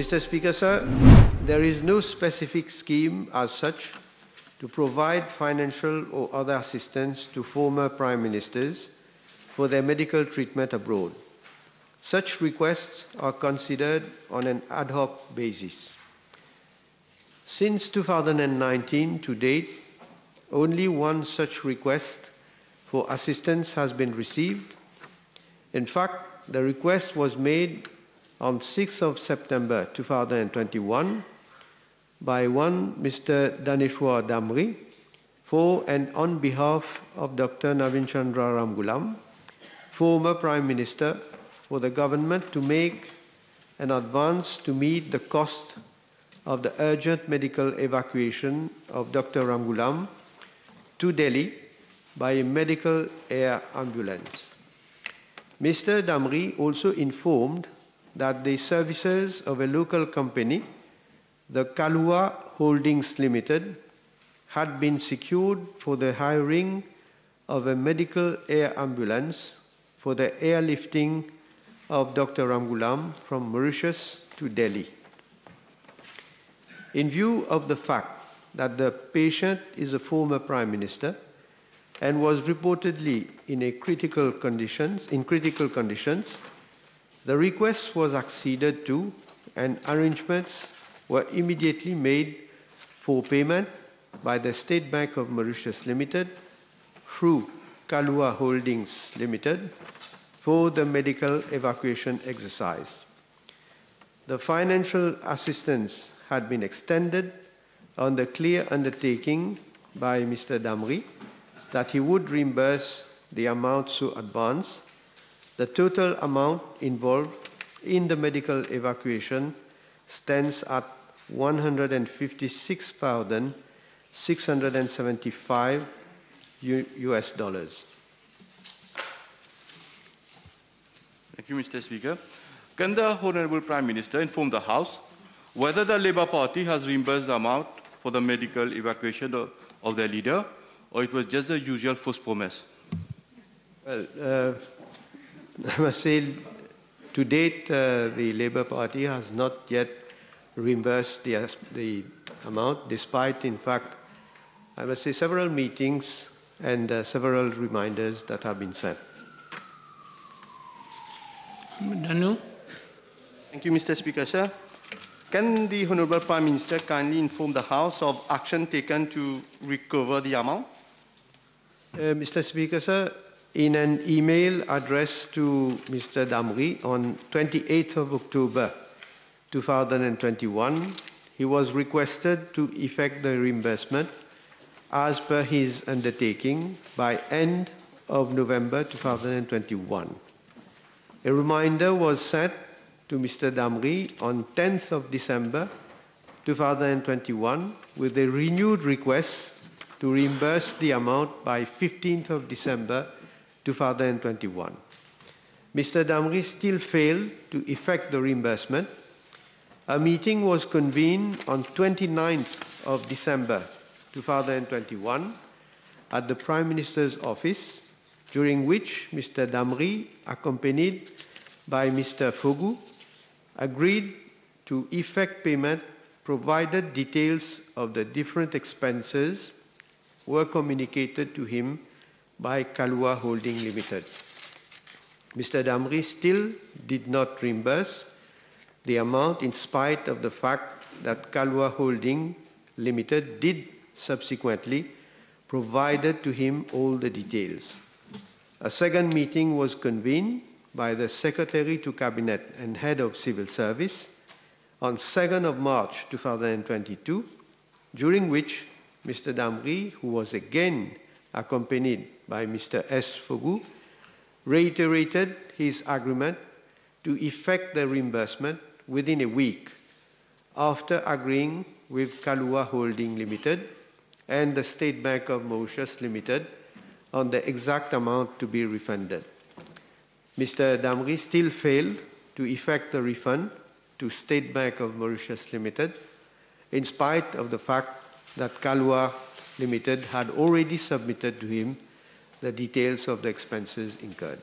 Mr. Speaker, sir, there is no specific scheme as such to provide financial or other assistance to former Prime Ministers for their medical treatment abroad. Such requests are considered on an ad hoc basis. Since 2019 to date, only one such request for assistance has been received. In fact, the request was made on 6th of September 2021 by one Mr. Daneshwar Damri for and on behalf of Dr. Navin Chandra Ramgoolam, former Prime Minister, for the government to make an advance to meet the cost of the urgent medical evacuation of Dr. Ramgoolam to Delhi by a medical air ambulance. Mr. Damri also informed that the services of a local company, the Kalua Holdings Limited, had been secured for the hiring of a medical air ambulance for the airlifting of Dr. Ramgoolam from Mauritius to Delhi. In view of the fact that the patient is a former Prime Minister and was reportedly in critical conditions, the request was acceded to and arrangements were immediately made for payment by the State Bank of Mauritius Limited through Kalua Holdings Limited for the medical evacuation exercise. The financial assistance had been extended on the clear undertaking by Mr. Damri that he would reimburse the amount so advanced. The total amount involved in the medical evacuation stands at $156,675 USD. Thank you, Mr. Speaker. Can the Honourable Prime Minister inform the House whether the Labour Party has reimbursed the amount for the medical evacuation of their leader, or it was just the usual false promise? Well, I must say, to date, the Labour Party has not yet reimbursed the amount, despite, in fact, I must say, several meetings and several reminders that have been sent. Danu? Thank you, Mr. Speaker, sir. Can the Honourable Prime Minister kindly inform the House of action taken to recover the amount? Mr. Speaker, sir, in an email addressed to Mr. Damri on 28th of October 2021, he was requested to effect the reimbursement as per his undertaking by end of November 2021. A reminder was sent to Mr. Damri on 10th of December 2021 with a renewed request to reimburse the amount by 15th of December 2021. Mr. Damri still failed to effect the reimbursement. A meeting was convened on 29th of December 2021 at the Prime Minister's office, during which Mr. Damri, accompanied by Mr. Fogu, agreed to effect payment provided details of the different expenses were communicated to him by Kalua Holding Limited. Mr. Damri still did not reimburse the amount in spite of the fact that Kalua Holding Limited did subsequently provided to him all the details. A second meeting was convened by the Secretary to Cabinet and Head of Civil Service on 2nd of March 2022, during which Mr. Damri, who was again accompanied by Mr. S. Fogu, reiterated his agreement to effect the reimbursement within a week after agreeing with Kalua Holding Limited and the State Bank of Mauritius Limited on the exact amount to be refunded. Mr. Damri still failed to effect the refund to State Bank of Mauritius Limited, in spite of the fact that Kalua Limited had already submitted to him the details of the expenses incurred.